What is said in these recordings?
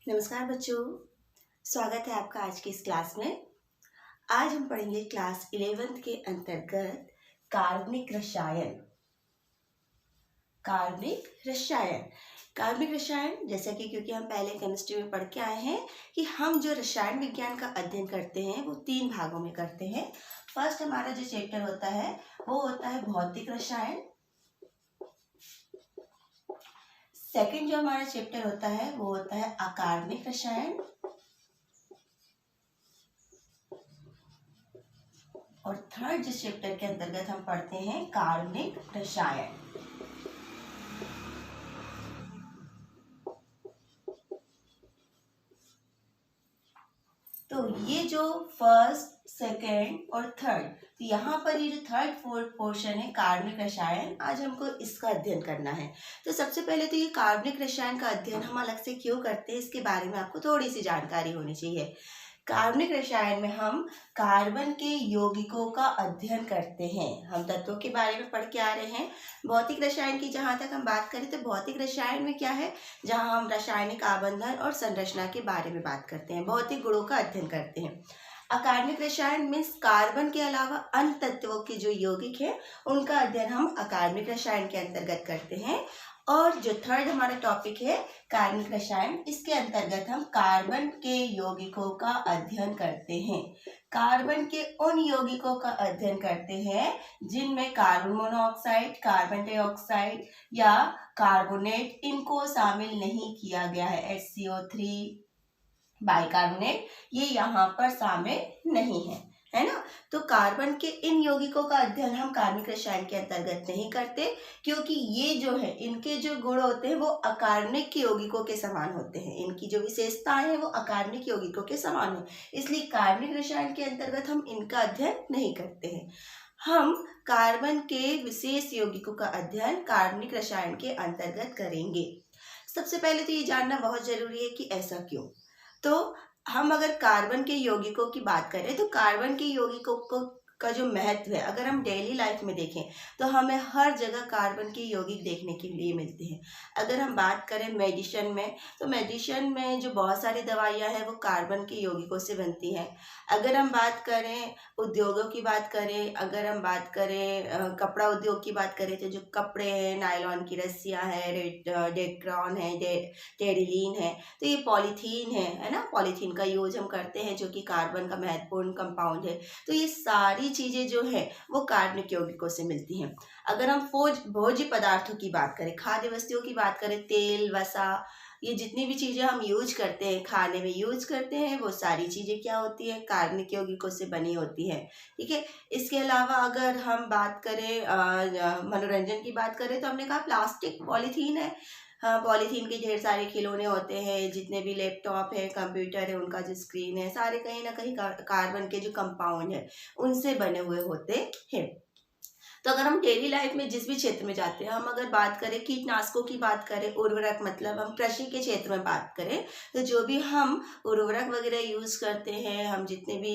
नमस्कार बच्चों, स्वागत है आपका आज की इस क्लास में। आज हम पढ़ेंगे क्लास 11th के अंतर्गत कार्बनिक रसायन। कार्बनिक रसायन कार्बनिक रसायन जैसा कि क्योंकि हम पहले केमिस्ट्री में पढ़ के आए हैं कि हम जो रसायन विज्ञान का अध्ययन करते हैं वो 3 भागों में करते हैं। फर्स्ट हमारा जो चैप्टर होता है वो होता है भौतिक रसायन। सेकंड जो हमारा चैप्टर होता है वो होता है अकार्बनिक रसायन। और थर्ड जिस चैप्टर के अंतर्गत हम पढ़ते हैं कार्बनिक रसायन। तो ये जो फर्स्ट, सेकंड और थर्ड, तो यहाँ पर ये जो थर्ड फोर्थ पोर्शन है कार्बनिक रसायन, आज हमको इसका अध्ययन करना है। तो सबसे पहले तो ये कार्बनिक रसायन का अध्ययन हम अलग से क्यों करते हैं इसके बारे में आपको थोड़ी सी जानकारी होनी चाहिए। कार्बनिक रसायन में हम कार्बन के यौगिकों का अध्ययन करते हैं। हम तत्वों के बारे में पढ़ के आ रहे हैं। भौतिक रसायन की जहाँ तक हम बात करें तो भौतिक रसायन में क्या है, जहाँ हम रासायनिक आबंधन और संरचना के बारे में बात करते हैं, भौतिक गुणों का अध्ययन करते हैं। अकार्बनिक रसायन मीन्स कार्बन के अलावा अन्य तत्वों के जो यौगिक है उनका अध्ययन हम अकार्बनिक रसायन के अंतर्गत करते हैं। और जो थर्ड हमारा टॉपिक है कार्बनिक रसायन, इसके अंतर्गत हम कार्बन के यौगिकों का अध्ययन करते हैं। कार्बन के उन यौगिकों का अध्ययन करते हैं जिनमें कार्बन मोनोऑक्साइड, कार्बन डाइऑक्साइड या कार्बोनेट इनको शामिल नहीं किया गया है। HCO3 बाइकार्बोनेट ये यहाँ पर शामिल नहीं है ना। तो कार्बन के इन यौगिकों का अध्ययन हम कार्बनिक रसायन के अंतर्गत नहीं करते, क्योंकि ये जो है इनके जो गुण होते हैं वो अकार्बनिक के यौगिकों के समान होते हैं। इनकी जो विशेषताएं हैं वो अकार्बनिक यौगिकों के समान है, इसलिए कार्बनिक रसायन के अंतर्गत हम इनका अध्ययन नहीं करते हैं। हम कार्बन के विशेष यौगिकों का अध्ययन कार्बनिक रसायन के अंतर्गत करेंगे। सबसे पहले तो ये जानना बहुत जरूरी है कि ऐसा क्यों। तो हम अगर कार्बन के यौगिकों की बात करें तो कार्बन के यौगिकों का जो महत्व है, अगर हम डेली लाइफ में देखें तो हमें हर जगह कार्बन के यौगिक देखने के लिए मिलते हैं। अगर हम बात करें मेडिसिन में, तो मेडिसिन में जो बहुत सारी दवाइयां हैं वो कार्बन के यौगिकों से बनती हैं। अगर हम बात करें उद्योगों की बात करें, अगर हम बात करें कपड़ा उद्योग की बात करें, तो जो कपड़े हैं, नायलॉन की रस्सियाँ हैं, डेक्ट्रॉन है, टेरिलीन है, तो ये पॉलीथीन है ना। पॉलीथीन का यूज हम करते हैं जो कि कार्बन का महत्वपूर्ण कंपाउंड है। तो ये सारी चीजें जो है वो कार्बनिक यौगिकों से मिलती हैं। अगर हम भोज्य पदार्थों की बात करें, खाद्य वस्तुओं की बात करें, तेल, वसा, ये जितनी भी चीजें हम यूज करते हैं, खाने में यूज करते हैं, वो सारी चीजें क्या होती है, कार्बनिक यौगिकों से बनी होती है। ठीक है। इसके अलावा अगर हम बात करें मनोरंजन की बात करें, तो हमने कहा प्लास्टिक, पॉलीथीन है। हाँ, पॉलीथीन के ढेर सारे खिलौने होते हैं, जितने भी लैपटॉप है, कंप्यूटर है, उनका जो स्क्रीन है, सारे कहीं ना कहीं कार्बन के जो कंपाउंड है उनसे बने हुए होते हैं। तो अगर हम डेली लाइफ में जिस भी क्षेत्र में जाते हैं, हम अगर बात करें कीटनाशकों की बात करें, उर्वरक मतलब हम कृषि के क्षेत्र में बात करें, तो जो भी हम उर्वरक वगैरह यूज करते हैं, हम जितने भी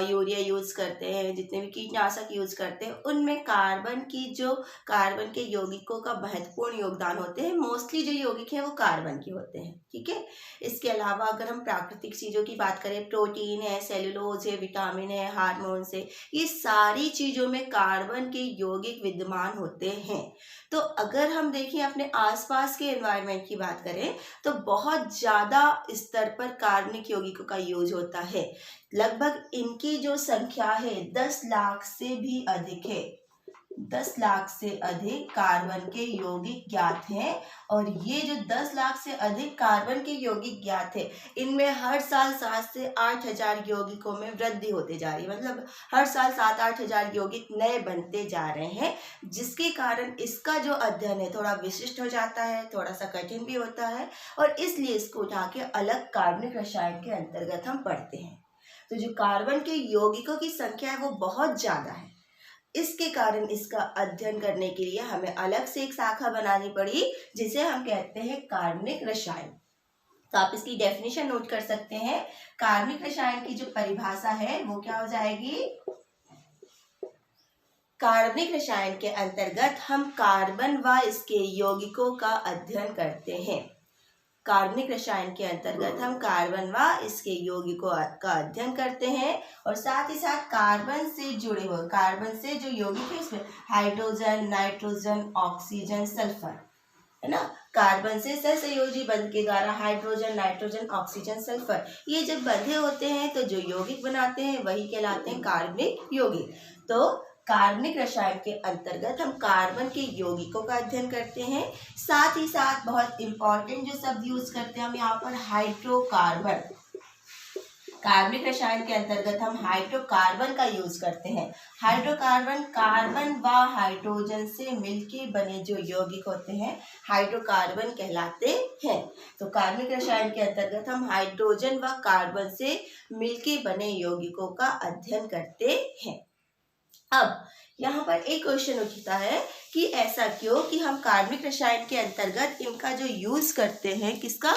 यूरिया यूज करते हैं, जितने भी कीटनाशक यूज करते हैं, उनमें कार्बन के यौगिकों का महत्वपूर्ण योगदान होते हैं। मोस्टली जो यौगिक हैं वो कार्बन के होते हैं। ठीक है। इसके अलावा अगर हम प्राकृतिक चीजों की बात करें, प्रोटीन है, सेलुलोज है, विटामिन है, हार्मोन्स है, ये सारी चीजों में कार्बन के यौगिक विद्यमान होते हैं। तो अगर हम देखें अपने आसपास के एनवायरनमेंट की बात करें, तो बहुत ज्यादा स्तर पर कार्बनिक यौगिकों का यूज होता है। लगभग इनकी जो संख्या है 10 लाख से भी अधिक है। 10 लाख से अधिक कार्बन के यौगिक ज्ञात हैं। और ये जो 10 लाख से अधिक कार्बन के यौगिक ज्ञात है, इनमें हर साल 7 से 8 हजार यौगिकों में वृद्धि होते जा रही है। मतलब हर साल 7-8 हजार यौगिक नए बनते जा रहे हैं, जिसके कारण इसका जो अध्ययन है थोड़ा विशिष्ट हो जाता है, थोड़ा सा कठिन भी होता है, और इसलिए इसको उठा के अलग कार्बनिक रसायन के अंतर्गत हम पढ़ते हैं। तो जो कार्बन के यौगिकों की संख्या है वो बहुत ज्यादा है। इसके कारण इसका अध्ययन करने के लिए हमें अलग से एक शाखा बनानी पड़ी, जिसे हम कहते हैं कार्बनिक रसायन। तो आप इसकी डेफिनेशन नोट कर सकते हैं। कार्बनिक रसायन की जो परिभाषा है वो क्या हो जाएगी, कार्बनिक रसायन के अंतर्गत हम कार्बन व इसके यौगिकों का अध्ययन करते हैं। कार्बनिक रसायन के अंतर्गत हम कार्बन व इसके यौगिकों का अध्ययन करते हैं और साथ ही साथ कार्बन से जुड़े हुए, कार्बन से जो यौगिक है उसमें हाइड्रोजन, नाइट्रोजन, ऑक्सीजन, सल्फर, है ना। कार्बन से सहसंयोजी बंध के द्वारा हाइड्रोजन, नाइट्रोजन, ऑक्सीजन, सल्फर ये जब बंधे होते हैं तो जो यौगिक बनाते हैं वही कहलाते हैं कार्बनिक यौगिक। तो कार्बनिक रसायन के अंतर्गत हम कार्बन के यौगिकों का अध्ययन करते हैं। साथ ही साथ बहुत इंपॉर्टेंट जो शब्द यूज करते हैं हम यहाँ पर हाइड्रोकार्बन, कार्बनिक रसायन के अंतर्गत हम हाइड्रोकार्बन का यूज करते हैं। हाइड्रोकार्बन कार्बन व हाइड्रोजन से मिलके बने जो यौगिक होते हैं हाइड्रोकार्बन कहलाते हैं। तो कार्बनिक रसायन के अंतर्गत हम हाइड्रोजन व कार्बन से मिलके बने यौगिकों का अध्ययन करते हैं। अब यहाँ पर एक क्वेश्चन उठता है कि ऐसा क्यों कि हम कार्बनिक रसायन के अंतर्गत इनका जो यूज करते हैं, किसका,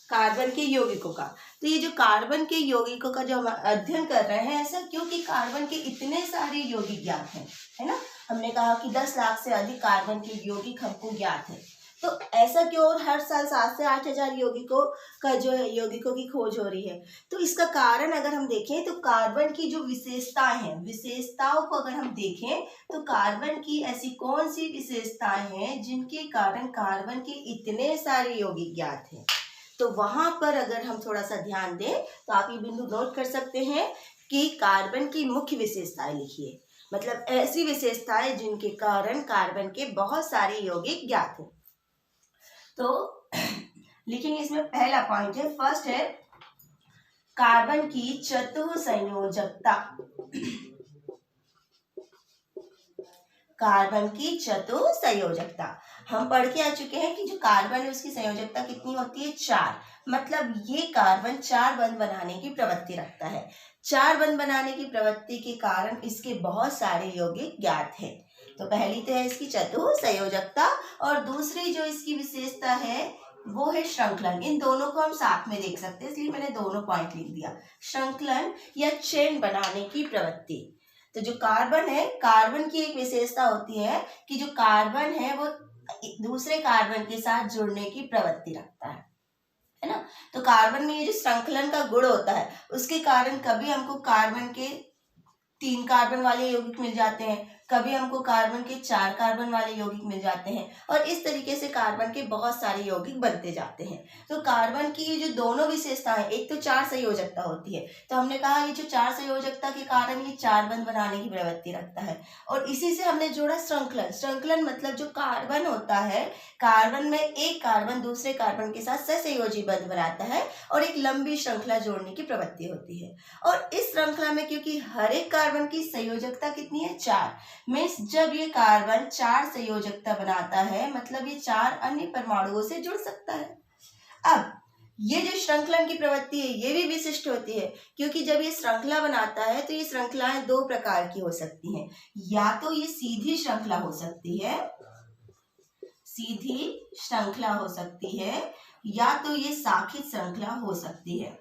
कार्बन के यौगिकों का। तो ये जो कार्बन के यौगिकों का जो हम अध्ययन कर रहे हैं, ऐसा क्योंकि कार्बन के इतने सारे यौगिक ज्ञात हैं, है ना। हमने कहा कि 10 लाख से अधिक कार्बन के यौगिक हमको ज्ञात है। तो ऐसा क्यों, और हर साल 7 से 8 हजार यौगिकों का जो है यौगिकों की खोज हो रही है। तो इसका कारण अगर हम देखें तो कार्बन की जो विशेषताएं हैं, विशेषताओं को अगर हम देखें तो कार्बन की ऐसी कौन सी विशेषताएं हैं जिनके कारण कार्बन के इतने सारे यौगिक ज्ञात हैं। तो वहां पर अगर हम थोड़ा सा ध्यान दें तो आप ये बिंदु नोट कर सकते हैं कि कार्बन की मुख्य विशेषताएं लिखिए, मतलब ऐसी विशेषताएं जिनके कारण कार्बन के बहुत सारे यौगिक ज्ञात हैं। तो लिखेंगे, इसमें पहला पॉइंट है, फर्स्ट है कार्बन की चतुसंयोजकता। कार्बन की चतुसंयोजकता हम पढ़ के आ चुके हैं कि जो कार्बन है उसकी संयोजकता कितनी होती है, 4। मतलब ये कार्बन 4 बंध बनाने की प्रवृत्ति रखता है। 4 बंध बनाने की प्रवृत्ति के कारण इसके बहुत सारे यौगिक ज्ञात हैं। तो पहली तो है इसकी चतुसंयोजकता और दूसरी जो इसकी विशेषता है वो है श्रृंखलन। इन दोनों को हम साथ में देख सकते हैं, इसलिए मैंने दोनों पॉइंट लिख दिया। श्रृंखलन या चेन बनाने की प्रवृत्ति। तो जो कार्बन है, कार्बन की एक विशेषता होती है कि जो कार्बन है वो दूसरे कार्बन के साथ जुड़ने की प्रवृत्ति रखता है ना। तो कार्बन में ये जो श्रृंखलन का गुण होता है उसके कारण कभी हमको कार्बन के 3 कार्बन वाले यौगिक मिल जाते हैं, कभी हमको कार्बन के 4 कार्बन वाले यौगिक मिल जाते हैं और इस तरीके से कार्बन के बहुत सारे यौगिक बनते जाते हैं। तो कार्बन की ये जो दोनों विशेषताएं, एक तो 4 संयोजकता होती है, तो हमने कहा ये जो 4 संयोजकता के कारण ये 4 बंध बनाने की प्रवृत्ति रखता है और इसी से हमने जोड़ा श्रृंखलन। श्रृंखलन मतलब जो कार्बन होता है, कार्बन में एक कार्बन दूसरे कार्बन के साथ सहसंयोजी बंध बनाता है और एक लंबी श्रृंखला जोड़ने की प्रवृत्ति होती है। और इस श्रृंखला में क्योंकि हर एक कार्बन की संयोजकता कितनी है, 4, मीन्स जब ये कार्बन 4 संयोजकता बनाता है मतलब ये 4 अन्य परमाणुओं से जुड़ सकता है। अब ये जो श्रृंखलन की प्रवृत्ति है ये भी विशिष्ट होती है क्योंकि जब ये श्रृंखला बनाता है तो ये श्रृंखलाएं 2 प्रकार की हो सकती हैं। या तो ये सीधी श्रृंखला हो सकती है, सीधी श्रृंखला हो सकती है, या तो ये शाखित श्रृंखला हो सकती है।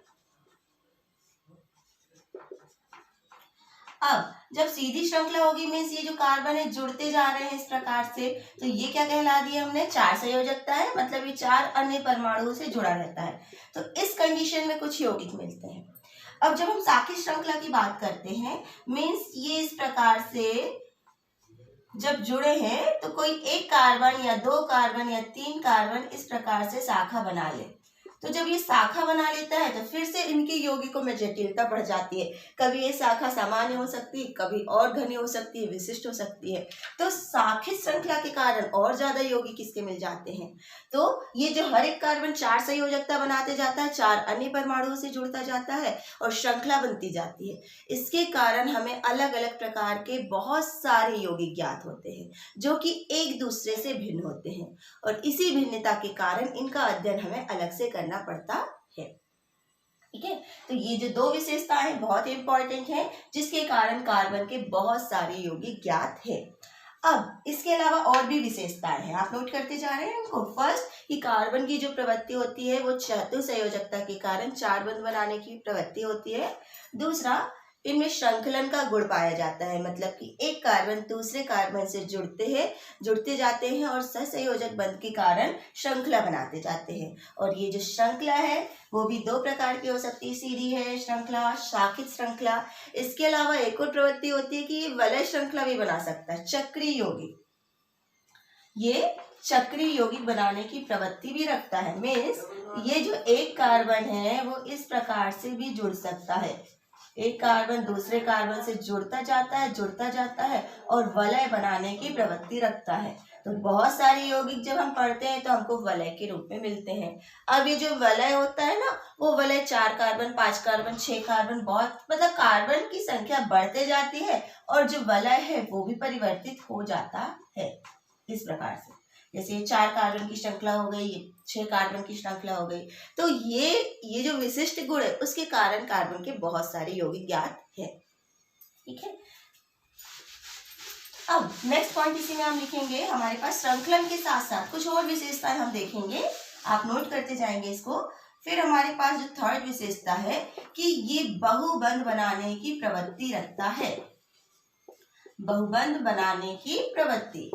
अब जब सीधी श्रृंखला होगी मीन्स ये जो कार्बन है जुड़ते जा रहे हैं इस प्रकार से, तो ये क्या कहला दिया हमने, 4 संयोजकता है, मतलब ये 4 अन्य परमाणुओं से जुड़ा रहता है। तो इस कंडीशन में कुछ यौगिक मिलते हैं। अब जब हम शाखित श्रृंखला की बात करते हैं मीन्स ये इस प्रकार से जब जुड़े हैं तो कोई एक कार्बन या 2 कार्बन या 3 कार्बन इस प्रकार से शाखा बना ले। तो जब ये शाखा बना लेता है तो फिर से इनके यौगिकों में जटिलता बढ़ जाती है। कभी ये शाखा सामान्य हो सकती है, कभी और घनी हो सकती है, विशिष्ट हो सकती है। तो शाखित श्रृंखला के कारण और ज्यादा यौगिक इसके मिल जाते हैं। तो ये जो हर एक कार्बन 4 संयोजकता बनाते जाता है, 4 अन्य परमाणुओं से जुड़ता जाता है और श्रृंखला बनती जाती है। इसके कारण हमें अलग अलग प्रकार के बहुत सारे यौगिक ज्ञात होते हैं जो कि एक दूसरे से भिन्न होते हैं और इसी भिन्नता के कारण इनका अध्ययन हमें अलग से करना पड़ता है। ठीक है, तो ये जो 2 विशेषताएं बहुत इंपॉर्टेंट हैं जिसके कारण कार्बन के बहुत सारे यौगिक ज्ञात है। अब इसके अलावा और भी विशेषताएं हैं, आप नोट करते जा रहे हैं इनको। फर्स्ट कि कार्बन की जो प्रवृत्ति होती है वो चतुसंयोजकता के कारण 4 बंध बनाने की प्रवृत्ति होती है। दूसरा इनमें श्रृंखलन का गुण पाया जाता है, मतलब कि एक कार्बन दूसरे कार्बन से जुड़ते जाते हैं और सहसंयोजक बंध के कारण श्रृंखला बनाते जाते हैं। और ये जो श्रृंखला है वो भी दो प्रकार की हो सकती है, सीधी है श्रृंखला, शाखित श्रृंखला। इसके अलावा एक और प्रवृत्ति होती है कि ये वलय श्रृंखला भी बना सकता है, चक्रीय यौगिक। ये चक्रीय यौगिक बनाने की प्रवृत्ति भी रखता है। मीन्स ये जो एक कार्बन है वो इस प्रकार से भी जुड़ सकता है, एक कार्बन दूसरे कार्बन से जुड़ता जाता है और वलय बनाने की प्रवृत्ति रखता है। तो बहुत सारे यौगिक जब हम पढ़ते हैं तो हमको वलय के रूप में मिलते हैं। अब ये जो वलय होता है ना, वो वलय 4 कार्बन 5 कार्बन 6 कार्बन, बहुत मतलब कार्बन की संख्या बढ़ते जाती है और जो वलय है वो भी परिवर्तित हो जाता है इस प्रकार से। जैसे 4 कार्बन की श्रृंखला हो गई, 6 कार्बन की श्रृंखला हो गई। तो ये जो विशिष्ट गुण है उसके कारण कार्बन के बहुत सारे यौगिक ज्ञात है। ठीक है, अब नेक्स्ट पॉइंट इसी में हम लिखेंगे। हमारे पास श्रृंखलन के साथ साथ कुछ और विशेषताएं हम देखेंगे, आप नोट करते जाएंगे इसको। फिर हमारे पास जो थर्ड विशेषता है कि ये बहुबंध बनाने की प्रवृत्ति रखता है, बहुबंध बनाने की प्रवृत्ति।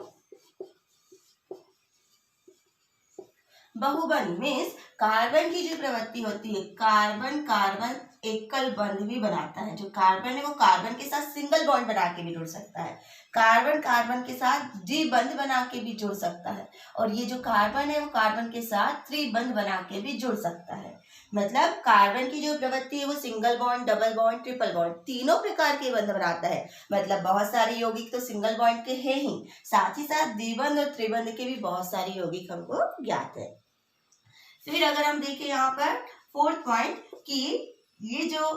बहुबंध मीन्स कार्बन की जो प्रवृत्ति होती है, कार्बन कार्बन एकल बंध भी बनाता है। जो कार्बन है वो कार्बन के साथ सिंगल बॉन्ड बना के भी जुड़ सकता है, कार्बन कार्बन के साथ द्विबंध बना के भी जुड़ सकता है, और ये जो कार्बन है वो कार्बन के साथ त्रिबंध बना के भी जुड़ सकता है। मतलब कार्बन की जो प्रवृत्ति है वो single bond, double bond, triple bond, तीनों प्रकार के बंध बनाता है। मतलब बहुत सारे यौगिक तो सिंगल बॉन्ड के हैं ही, साथ ही साथ द्विबंध और त्रिबंध के भी बहुत सारे यौगिक हमको ज्ञात है। फिर अगर हम देखें यहाँ पर फोर्थ पॉइंट कि ये जो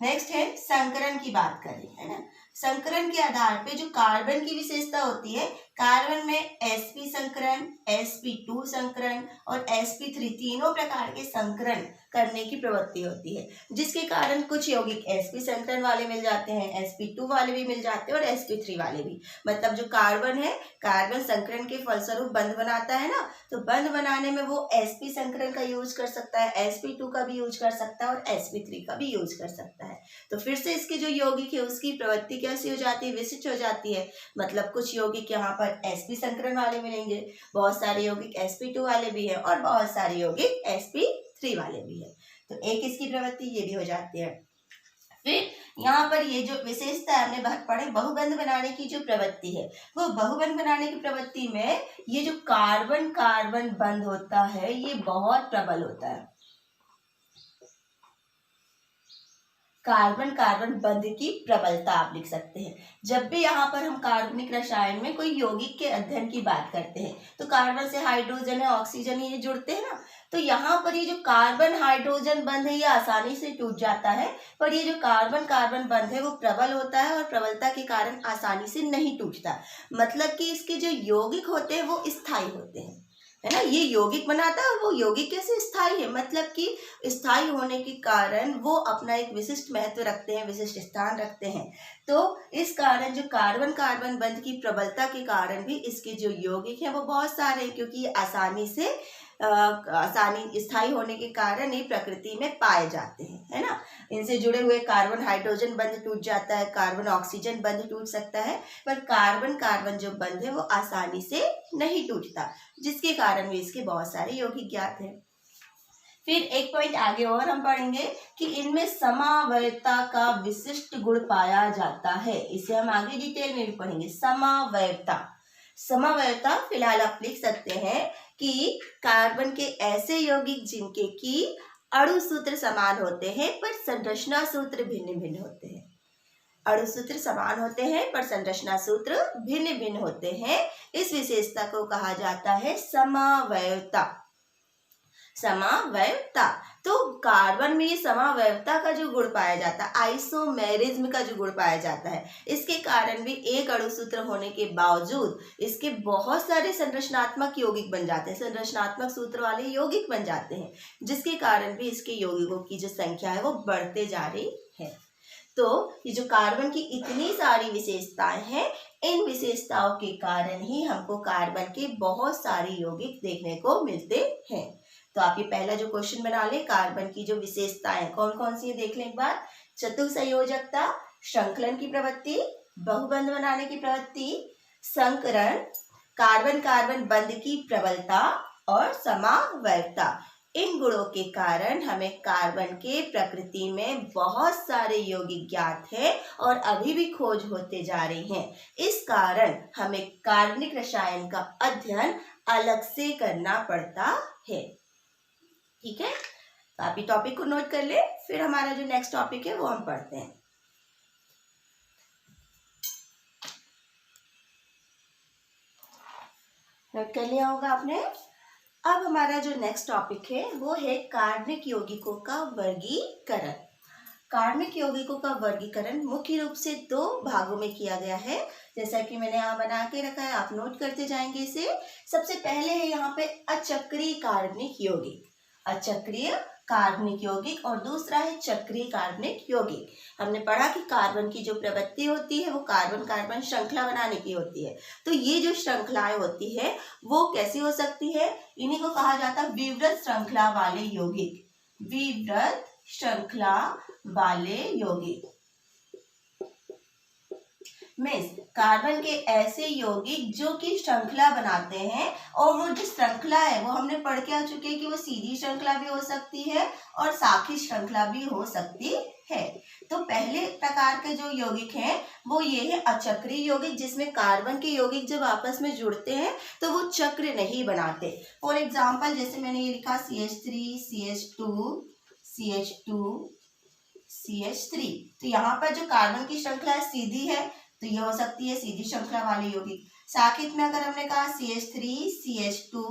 नेक्स्ट है संकरण की बात करें, है ना। संकरण के आधार पे जो कार्बन की विशेषता होती है, कार्बन में sp संकरण, sp2 संकरण और sp3 तीनों प्रकार के संकरण करने की प्रवृत्ति होती है, जिसके कारण कुछ यौगिक sp संकरण वाले मिल जाते हैं, sp2 वाले भी मिल जाते हैं और sp3 वाले भी। मतलब जो कार्बन है, कार्बन संकरण के फलस्वरूप बंध बनाता है ना, तो बंध बनाने में वो sp संकरण का यूज कर सकता है, sp2 का भी यूज कर सकता है और sp3 का भी यूज कर सकता है। तो फिर से इसके जो यौगिक है उसकी प्रवृत्ति कैसी हो जाती है, विशिष्ट हो जाती है। मतलब कुछ यौगिक यहाँ पर sp संकरण वाले मिलेंगे, बहुत सारे यौगिक sp2 वाले भी है और बहुत सारे यौगिक sp3 वाले भी है। तो एक इसकी प्रवृत्ति ये भी हो जाती है। फिर यहाँ पर ये जो विशेषता है हमने पढ़े, बहुबंध बनाने की जो प्रवृत्ति है, वो बहुबंध बनाने की प्रवृत्ति में ये जो कार्बन कार्बन बंध होता है ये बहुत प्रबल होता है। कार्बन कार्बन बंध की प्रबलता आप लिख सकते हैं। जब भी यहाँ पर हम कार्बनिक रसायन में कोई यौगिक के अध्ययन की बात करते हैं तो कार्बन से हाइड्रोजन है, ऑक्सीजन ये जुड़ते हैं ना, तो यहाँ पर ये जो कार्बन हाइड्रोजन बंध है ये आसानी से टूट जाता है, पर ये जो कार्बन कार्बन बंध है वो प्रबल होता है और प्रबलता के कारण आसानी से नहीं टूटता। मतलब कि इसके जो यौगिक होते हैं वो स्थायी होते हैं, है ना। ये यौगिक बनाता है और वो यौगिक कैसे स्थायी है, मतलब कि स्थायी होने के कारण वो अपना एक विशिष्ट महत्व रखते हैं, विशिष्ट स्थान रखते हैं। तो इस कारण जो कार्बन कार्बन बंध की प्रबलता के कारण भी इसके जो यौगिक हैं वो बहुत सारे हैं, क्योंकि ये आसानी स्थायी होने के कारण ये प्रकृति में पाए जाते हैं, है ना। इनसे जुड़े हुए कार्बन हाइड्रोजन बंध टूट जाता है, कार्बन ऑक्सीजन बंध टूट सकता है, पर कार्बन कार्बन जो बंध है वो आसानी से नहीं टूटता, जिसके कारण भी इसके बहुत सारे यौगिक ज्ञात हैं। फिर एक पॉइंट आगे और हम पढ़ेंगे कि इनमें समावयवता का विशिष्ट गुण पाया जाता है। इसे हम आगे डिटेल में भी पढ़ेंगे। समावयवता फिलहाल आप लिख सकते हैं कि कार्बन के ऐसे यौगिक जिनके की अणु सूत्र समान होते हैं पर संरचना सूत्र भिन्न भिन्न होते हैं। अणु सूत्र समान होते हैं पर संरचना सूत्र भिन्न भिन्न होते हैं, इस विशेषता को कहा जाता है समावयवता। समावयवता, तो कार्बन में समावयवता का जो गुण पाया जाता है, आइसोमेरिज्म का जो गुण पाया जाता है, इसके कारण भी एक अणु सूत्र होने के बावजूद इसके बहुत सारे संरचनात्मक यौगिक बन जाते हैं, संरचनात्मक सूत्र वाले यौगिक बन जाते हैं, जिसके कारण भी इसके यौगिकों की जो संख्या है वो बढ़ते जा रही है। तो ये जो कार्बन की इतनी सारी विशेषताएं हैं, इन विशेषताओं के कारण ही हमको कार्बन के बहुत सारे यौगिक देखने को मिलते हैं। तो आप ये पहला जो क्वेश्चन बना लें, कार्बन की जो विशेषताएं कौन कौन सी है देख लें एक बार। चतुसंयोजकता, श्रृंखलन की प्रवृत्ति, बहुबंध बनाने की प्रवृत्ति, संकरण, कार्बन कार्बन बंध की प्रबलता और समावयवता। इन गुणों के कारण हमें कार्बन के प्रकृति में बहुत सारे यौगिक ज्ञात है और अभी भी खोज होते जा रहे हैं। इस कारण हमें कार्बनिक रसायन का अध्ययन अलग से करना पड़ता है। ठीक है, तो आप ये टॉपिक को नोट कर ले, फिर हमारा जो नेक्स्ट टॉपिक है वो हम पढ़ते हैं। नोट कर लिया होगा आपने। अब हमारा जो नेक्स्ट टॉपिक है वो है कार्बनिक यौगिकों का वर्गीकरण। कार्बनिक यौगिकों का वर्गीकरण मुख्य रूप से 2 भागों में किया गया है, जैसा कि मैंने यहाँ बना के रखा है, आप नोट करते जाएंगे इसे। सबसे पहले है यहाँ पे अचक्रीय कार्बनिक यौगिक, अचक्रीय कार्बनिक यौगिक, और दूसरा है चक्रीय कार्बनिक यौगिक। हमने पढ़ा कि कार्बन की जो प्रवृत्ति होती है वो कार्बन कार्बन श्रृंखला बनाने की होती है। तो ये जो श्रृंखलाएं होती है वो कैसी हो सकती है, इन्हीं को कहा जाता है विवृत श्रृंखला वाले यौगिक, विवृत श्रृंखला वाले यौगिक। मीन्स कार्बन के ऐसे यौगिक जो कि श्रृंखला बनाते हैं, और वो जो श्रृंखला है वो हमने पढ़ के आ चुके हैं कि वो सीधी श्रृंखला भी हो सकती है और शाखी श्रृंखला भी हो सकती है। तो पहले प्रकार के जो यौगिक हैं वो ये है अचक्रीय यौगिक, जिसमें कार्बन के यौगिक जब आपस में जुड़ते हैं तो वो चक्र नहीं बनाते। फॉर एग्जाम्पल जैसे मैंने ये लिखा CH3 CH2 CH2 CH3, तो यहाँ पर जो कार्बन की श्रृंखला सीधी है तो ये हो सकती है सीधी श्रृंखला वाले यौगिक। शाखित में अगर हमने कहा CH3 CH2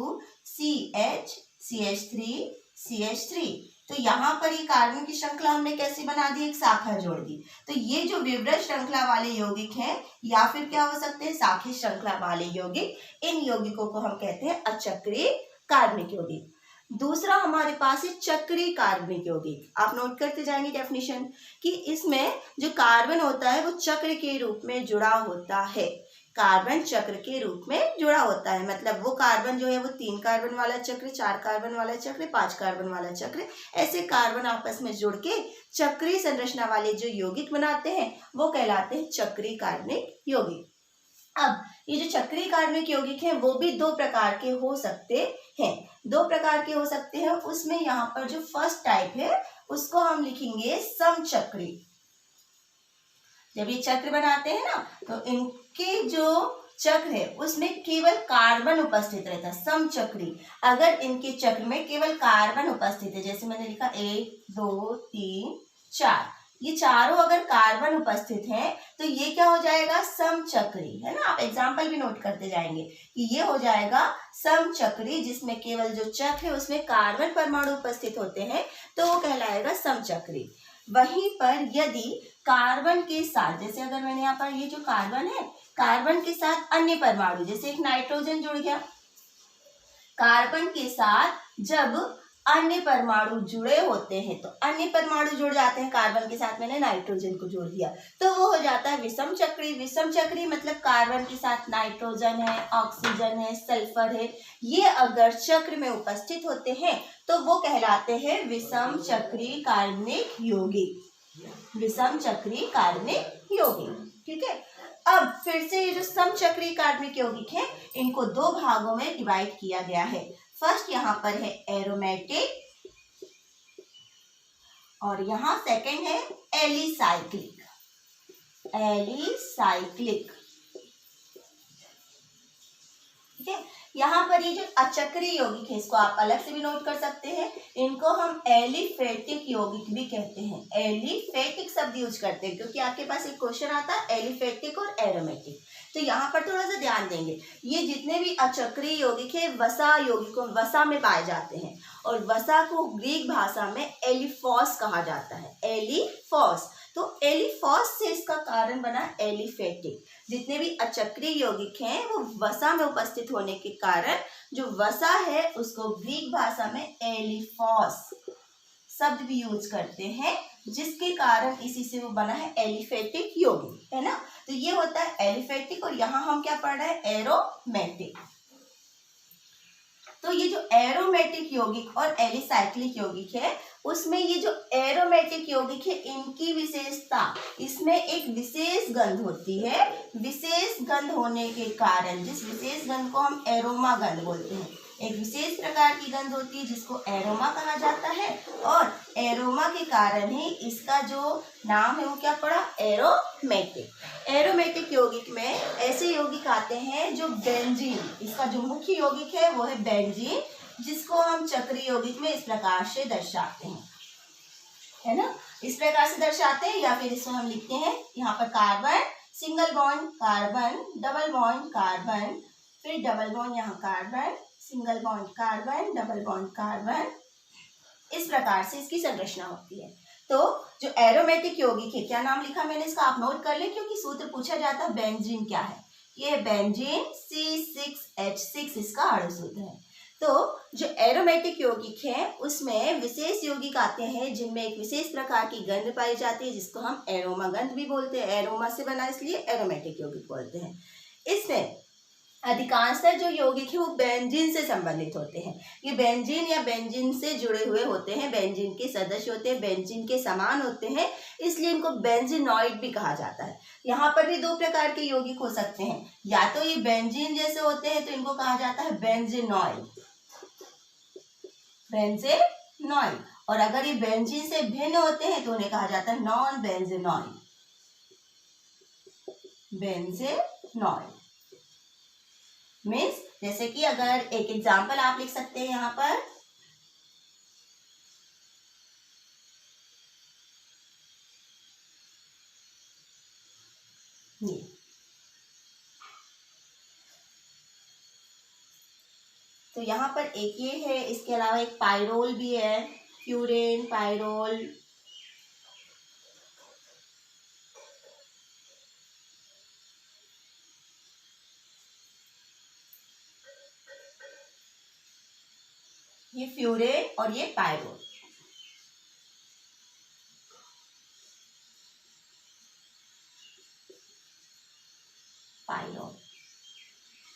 CH CH3 CH3, तो यहाँ पर ये कार्बन की श्रृंखला हमने कैसी बना दी, एक शाखा जोड़ दी। तो ये जो विवृत श्रृंखला वाले यौगिक हैं या फिर क्या हो सकते हैं, शाखी श्रृंखला वाले यौगिक, इन यौगिकों को हम कहते हैं अचक्रीय कार्बनिक यौगिक। दूसरा हमारे पास है चक्रीय कार्बनिक यौगिक। आप नोट करते जाएंगे डेफिनेशन कि इसमें जो कार्बन होता है वो चक्र के रूप में जुड़ा होता है, कार्बन चक्र के रूप में जुड़ा होता है। मतलब वो कार्बन जो है वो 3 कार्बन वाला चक्र, 4 कार्बन वाला चक्र, 5 कार्बन वाला चक्र, ऐसे कार्बन आपस में जुड़ के चक्रीय संरचना वाले जो यौगिक बनाते हैं वो कहलाते हैं चक्रीय कार्बनिक यौगिक। अब ये जो चक्रीय कार्बनिक यौगिक हैं वो भी 2 प्रकार के हो सकते हैं, 2 प्रकार के हो सकते हैं। उसमें यहाँ पर जो फर्स्ट टाइप है उसको हम लिखेंगे समचक्री। जब ये चक्र बनाते हैं ना तो इनके जो चक्र है उसमें केवल कार्बन उपस्थित रहता है, समचक्री। अगर इनके चक्र में केवल कार्बन उपस्थित है, जैसे मैंने लिखा 1 2 3 4, ये चारों अगर कार्बन उपस्थित हैं तो ये क्या हो जाएगा, समचक्री, है ना। आप एग्जाम्पल भी नोट करते जाएंगे कि ये हो जाएगा समचक्री, जिसमें केवल जो चक्र है उसमें कार्बन परमाणु उपस्थित होते हैं तो वो कहलाएगा समचक्री। वहीं पर यदि कार्बन के साथ, जैसे अगर मैंने यहाँ पर ये जो कार्बन है, कार्बन के साथ अन्य परमाणु, जैसे एक नाइट्रोजन जुड़ गया, कार्बन के साथ जब अन्य परमाणु जुड़े होते हैं तो अन्य परमाणु जुड़ जाते हैं कार्बन के साथ, मैंने नाइट्रोजन को जोड़ दिया तो वो हो जाता है विषम चक्री। विषम चक्री मतलब कार्बन के साथ नाइट्रोजन है, ऑक्सीजन है, सल्फर है, ये अगर चक्र में उपस्थित होते हैं तो वो कहलाते हैं विषम चक्री कार्बनिक यौगिक, विषम चक्री कार्बनिक यौगिक। ठीक है, अब फिर से ये जो समचक्री कार्बनिक यौगिक है इनको 2 भागों में डिवाइड किया गया है। फर्स्ट यहाँ पर है एरोमेटिक और यहाँ सेकंड है एलिसाइक्लिक, एलिसाइक्लिक। ठीक है, यहाँ पर ये जो अचक्रीय यौगिक है इसको आप अलग से भी नोट कर सकते हैं, इनको हम एलिफेटिक यौगिक भी कहते हैं। एलिफेटिक शब्द यूज करते हैं क्योंकि आपके पास एक क्वेश्चन आता है एलिफेटिक और एरोमेटिक, तो यहाँ पर थोड़ा सा ध्यान देंगे। ये जितने भी अचक्रीय यौगिक है वसा यौगिकों, वसा में पाए जाते हैं और वसा को ग्रीक भाषा में एलिफॉस कहा जाता है, एलिफॉस। तो एलिफॉस से इसका कारण बना एलिफेटिक। जितने भी अचक्रीय यौगिक हैं वो वसा में उपस्थित होने के कारण जो वसा है उसको ग्रीक भाषा में एलिफॉस शब्द भी यूज करते हैं, जिसके कारण इसी से वो बना है एलिफेटिक यौगिक, है ना। तो ये होता है एलिफेटिक और यहाँ हम क्या पढ़ रहे हैं, एरोमेटिक। तो ये जो एरोमेटिक यौगिक और एलिसाइक्लिक यौगिक है, उसमें ये जो एरोमेटिक यौगिक है, इनकी विशेषता, इसमें एक विशेष गंध होती है। विशेष गंध होने के कारण, जिस विशेष गंध को हम एरोमा गंध बोलते हैं, एक विशेष प्रकार की गंध होती है जिसको एरोमा कहा जाता है, और एरोमा के कारण ही इसका जो नाम है वो क्या पड़ा, एरोमेटिक। एरोमेटिक यौगिक में ऐसे यौगिक आते हैं जो बेंजीन, इसका जो मुख्य यौगिक है वो है बेंजीन, जिसको हम चक्रीय यौगिक में इस प्रकार से दर्शाते हैं, है ना, इस प्रकार से दर्शाते हैं। या फिर इसको हम लिखते हैं यहाँ पर carbon, single bond carbon, double bond carbon, फिर डबल बॉन्ड यहाँ carbon, single bond carbon, double bond carbon, इस प्रकार से इसकी संरचना होती है। तो जो एरोमेटिक यौगिक है, क्या नाम लिखा मैंने इसका, आप नोट कर लें, क्योंकि सूत्र पूछा जाता है बेंजीन क्या है। ये बेंजीन C6H6 इसका अणु सूत्र है। तो जो एरोमेटिक यौगिक है उसमें विशेष यौगिक आते हैं जिनमें एक विशेष प्रकार की गंध पाई जाती है, जिसको हम एरोमा गंध भी बोलते हैं। एरोमा से बना इसलिए एरोमेटिक यौगिक बोलते हैं। इसमें अधिकांशतः जो यौगिक है वो बेंजीन से संबंधित होते हैं। ये बेंजीन या बेंजीन से जुड़े हुए होते हैं, बेंजीन के सदस्य होते हैं, बेंजीन के समान होते हैं, इसलिए इनको बेंजीनॉइड भी कहा जाता है। यहाँ पर भी दो प्रकार के यौगिक हो सकते हैं, या तो ये बेंजीन जैसे होते हैं तो इनको कहा जाता है बेंजीनॉइड, बेंजीनॉइड, और अगर ये बेंजीन से भिन्न होते हैं तो उन्हें कहा जाता है नॉन बेंजीनॉइड, बेंजीनॉइड। मीन्स जैसे कि अगर एक एग्जाम्पल आप लिख सकते हैं यहाँ पर, ये तो यहाँ पर एक ये है, इसके अलावा एक पायरोल भी है, फ्यूरेन, पायरोल, ये फ्यूरेन और ये पायरोल। पायरोल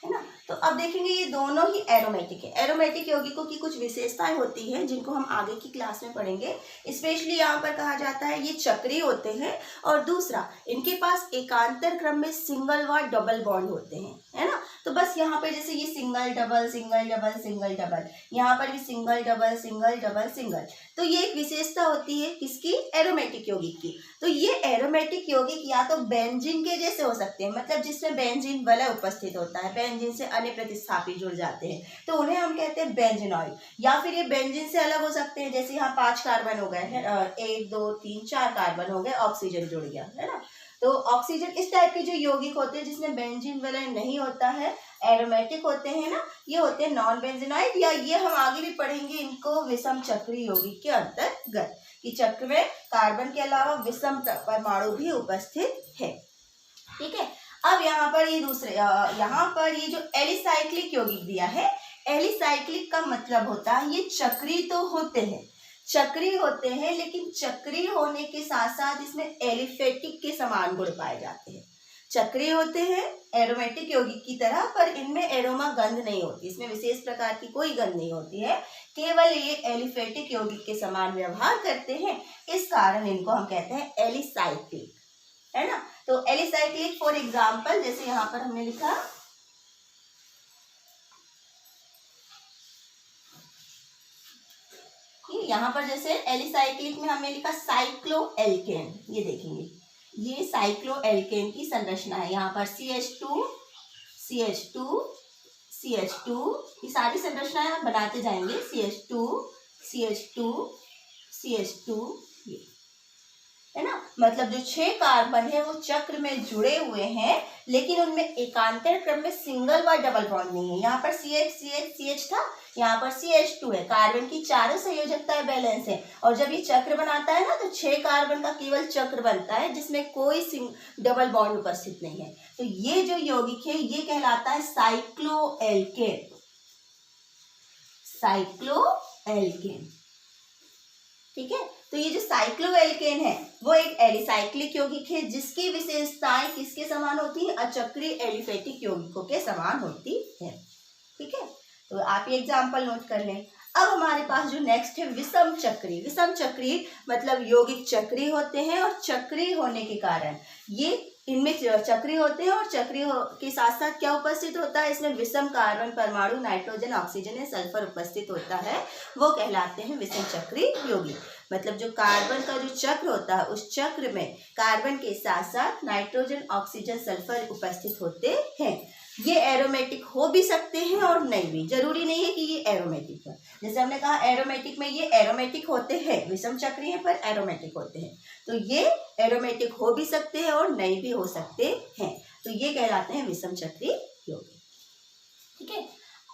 है ना। तो अब देखेंगे ये दोनों ही एरोमेटिक है। एरोमेटिक यौगिकों की कुछ विशेषताएं होती हैं जिनको हम आगे की क्लास में पढ़ेंगे। स्पेशली यहाँ पर कहा जाता है ये चक्रीय होते हैं, और दूसरा इनके पास एकांतर क्रम में सिंगल व डबल बॉन्ड होते हैं, है ना। तो बस यहाँ पे जैसे ये single double single double single double, यहाँ पर भी single double single double single, तो ये एक विशेषता होती है किसकी, एरोमेटिक यौगिक की। तो ये एरोमेटिक यौगिक या तो बेंजीन के जैसे हो सकते हैं, मतलब जिसमें बेंजीन वलय उपस्थित होता है, बेंजीन से अन्य प्रतिस्थापी जुड़ जाते हैं, तो उन्हें हम कहते हैं बेंजीनॉइड। या फिर ये बेंजीन से अलग हो सकते हैं, जैसे यहाँ 5 कार्बन हो गए हैं, 1 2 3 4 कार्बन हो गए, ऑक्सीजन जुड़ गया, है ना। तो ऑक्सीजन, इस टाइप के जो यौगिक होते हैं जिसमें बेंजीन वलय नहीं होता है, एरोमेटिक होते हैं ना, ये होते हैं नॉन बेंजीनॉइड, या ये हम आगे भी पढ़ेंगे इनको विषम चक्रीय यौगिक के अंतर्गत, कि चक्र में कार्बन के अलावा विषम परमाणु भी उपस्थित है। ठीक है। अब यहाँ पर ये दूसरे, यहाँ पर ये जो एलिसाइक्लिक यौगिक दिया है, एलिसाइक्लिक का मतलब होता है ये चक्रीय तो होते हैं, चक्रीय होते हैं, लेकिन चक्रीय होने के साथ साथ इसमें एलिफेटिक के समान गुण पाए जाते हैं। चक्रीय होते हैं एरोमेटिक यौगिक की तरह, पर इनमें एरोमा गंध नहीं होती, इसमें विशेष प्रकार की कोई गंध नहीं होती है, केवल ये एलिफेटिक यौगिक के समान व्यवहार करते हैं, इस कारण इनको हम कहते हैं एलिसाइक्लिक, है ना। तो एलिसाइक्लिक फॉर एग्जाम्पल, जैसे यहाँ पर हमने लिखा यहाँ पर, जैसे एलिसाइक्लिक में हमने लिखा साइक्लोएल्केन, ये देखेंगे ये साइक्लोएल्केन की संरचना है। यहाँ पर CH2 CH2 CH2, ये सारी संरचनाएं हम बनाते जाएंगे, CH2 CH2 CH2, ये है ना। मतलब जो 6 कार्बन है वो चक्र में जुड़े हुए हैं, लेकिन उनमें एकांतर क्रम में सिंगल व डबल बॉन्ड नहीं है। यहाँ पर CH था, यहाँ पर CH2 है, कार्बन की चारों संयोजकता बैलेंस है, और जब ये चक्र बनाता है ना तो 6 कार्बन का केवल चक्र बनता है जिसमें कोई डबल बॉन्ड उपस्थित नहीं है। तो ये जो यौगिक है ये कहलाता है साइक्लोएल्केन, साइक्लोएल्केन। ठीक है। तो ये जो साइक्लोएल्केन है वो एक एलिसाइक्लिक यौगिक है जिसकी विशेषताएं किसके समान होती है, अचक्रीय एलिफेटिक यौगिकों के समान होती है। ठीक है। तो आप ये एग्जाम्पल नोट कर लें। अब हमारे पास जो नेक्स्ट है विषम चक्री। विषम चक्री मतलब यौगिक चक्री होते हैं और चक्री होने के कारण ये इनमें चक्री होते हैं और चक्री के साथ साथ क्या उपस्थित होता है, इसमें विषम कार्बन परमाणु, नाइट्रोजन, ऑक्सीजन या सल्फर उपस्थित होता है, वो कहलाते हैं विषम चक्री यौगिक। मतलब जो कार्बन का जो चक्र होता है उस चक्र में कार्बन के साथ साथ नाइट्रोजन, ऑक्सीजन, सल्फर उपस्थित होते हैं। ये एरोमेटिक हो भी सकते हैं और नहीं भी, जरूरी नहीं है कि ये एरोमेटिक है। जैसे हमने कहा एरोमेटिक में ये एरोमेटिक होते हैं, विषम चक्री है पर एरोमेटिक होते हैं, तो ये एरोमेटिक हो भी सकते हैं और नहीं भी हो सकते हैं, तो ये कहलाते हैं विषम चक्री यौगिक। ठीक है,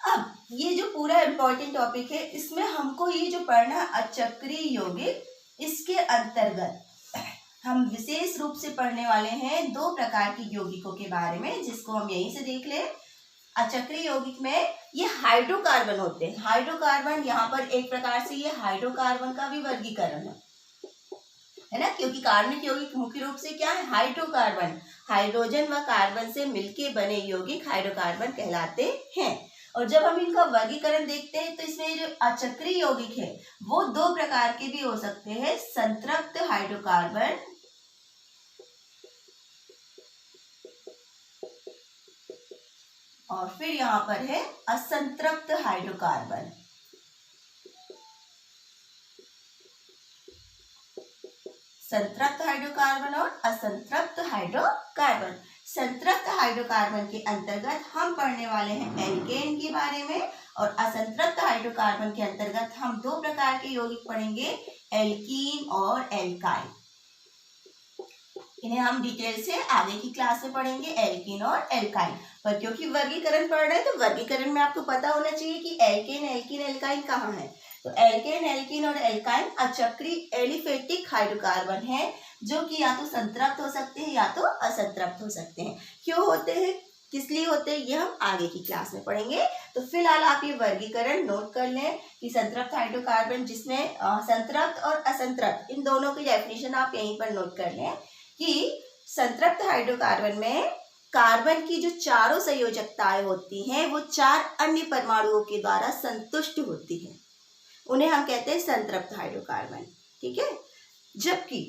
अब ये जो पूरा इंपॉर्टेंट टॉपिक है इसमें हमको ये जो पढ़ना अचक्री यौगिक, इसके अंतर्गत हम विशेष रूप से पढ़ने वाले हैं दो प्रकार के यौगिकों के बारे में, जिसको हम यहीं से देख लें। अचक्री यौगिक में ये हाइड्रोकार्बन होते हैं। हाइड्रोकार्बन यहाँ पर एक प्रकार से ये हाइड्रोकार्बन का भी वर्गीकरण है ना, क्योंकि कार्बनिक यौगिक मुख्य रूप से क्या है, हाइड्रोकार्बन, हाइड्रोजन व कार्बन से मिलके बने यौगिक हाइड्रोकार्बन कहलाते हैं। और जब हम इनका वर्गीकरण देखते हैं तो इसमें जो अचक्री यौगिक है वो दो प्रकार के भी हो सकते हैं, संतृप्त हाइड्रोकार्बन और फिर यहाँ पर है असंतृप्त हाइड्रोकार्बन। संतृप्त हाइड्रोकार्बन और असंतृप्त हाइड्रोकार्बन। संतृप्त हाइड्रोकार्बन के अंतर्गत हम पढ़ने वाले हैं एल्केन के बारे में, और असंतृप्त हाइड्रोकार्बन के अंतर्गत हम दो प्रकार के यौगिक पढ़ेंगे, एल्कीन और एल्काइन। इन्हें हम डिटेल से आगे की क्लास में पढ़ेंगे, एल्कीन और एल्काइन। पर क्योंकि वर्गीकरण पढ़ रहे हैं तो वर्गीकरण में आपको पता होना चाहिए कि एल्केन, एल्कीन, एल्काइन कहाँ है। तो एल्केन, एल्कीन और एल्काइन अचक्री एलिफेटिक हाइड्रोकार्बन है, जो कि या तो संतृप्त हो सकते हैं या तो असंतृप्त हो सकते हैं। क्यों होते हैं, किस लिए होते हैं, ये हम आगे की क्लास में पढ़ेंगे। तो फिलहाल आप ये वर्गीकरण नोट कर लें कि संतृप्त हाइड्रोकार्बन जिसमें संतृप्त और असंतृप्त इन दोनों की डेफिनेशन आप यहीं पर नोट कर लें कि संतृप्त हाइड्रोकार्बन में कार्बन की जो चारों संयोजकताएं होती हैं वो चार अन्य परमाणुओं के द्वारा संतुष्ट होती हैं, उन्हें हम कहते हैं संतृप्त हाइड्रोकार्बन। ठीक है, जबकि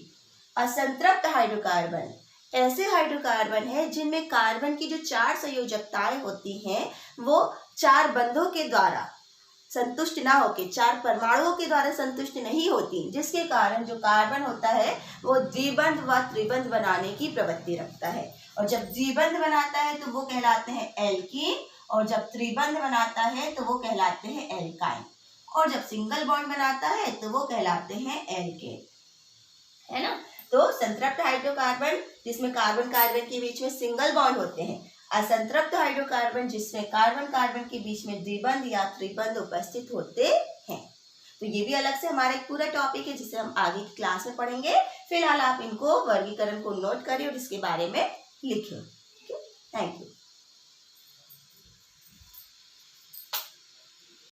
असंतृप्त हाइड्रोकार्बन ऐसे हाइड्रोकार्बन है जिनमें कार्बन की जो चार संयोजकताएं होती हैं वो चार बंधों के द्वारा संतुष्ट ना होके, चार परमाणुओं के द्वारा संतुष्ट नहीं होती, जिसके कारण जो कार्बन होता है वो द्विबंध व त्रिबंध बनाने की प्रवृत्ति रखता है। और जब द्विबंध बनाता है तो वो कहलाते हैं एल्कीन, और जब त्रिबंध बनाता है तो वो कहलाते हैं एल्काइन, और जब सिंगल बॉन्ड बनाता है तो वो कहलाते हैं एल्केन, है ना। तो संतृप्त हाइड्रोकार्बन जिसमें कार्बन कार्बन के बीच में सिंगल बॉन्ड होते हैं, असंतृप्त हाइड्रोकार्बन जिसमें कार्बन कार्बन के बीच में द्विबंध या त्रिबंध उपस्थित होते हैं। तो ये भी अलग से हमारा एक पूरा टॉपिक है जिसे हम आगे की क्लास में पढ़ेंगे। फिलहाल आप इनको वर्गीकरण को नोट करें और इसके बारे में लिखें। ठीक है, थैंक यू।